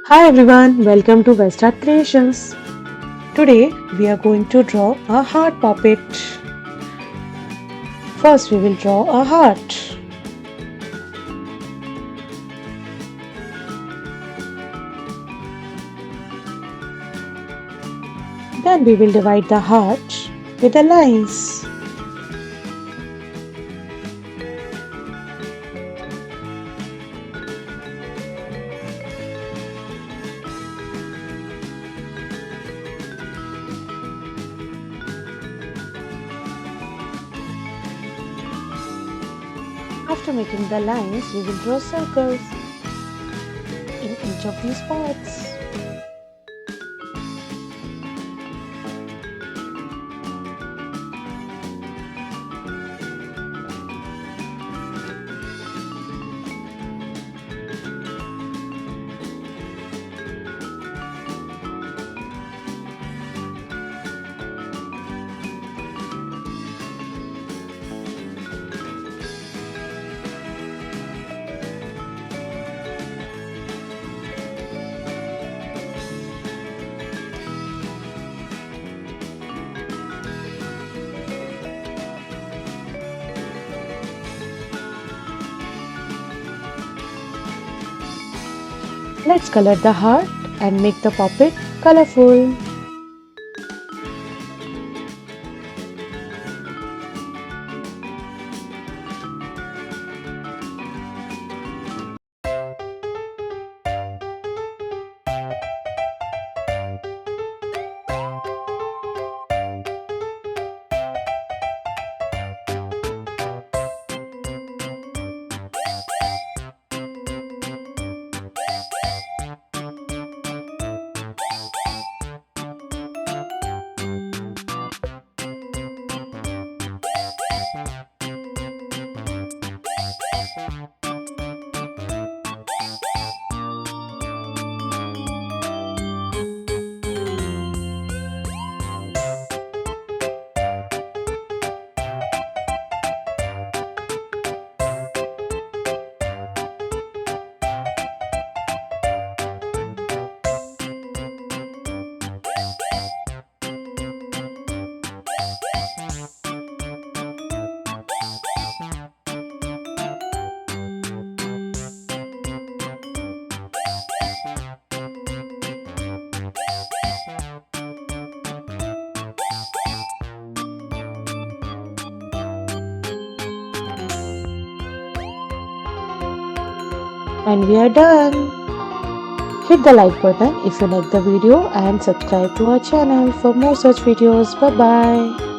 Hi everyone, welcome to Westart Creations. Today we are going to draw a heart puppet. First we will draw a heart. Then we will divide the heart with the lines. After making the lines, we will draw circles in each of these parts. Let's color the heart and make the puppet colorful. And we are done. Hit the like button if you like the video and subscribe to our channel for more such videos. Bye bye.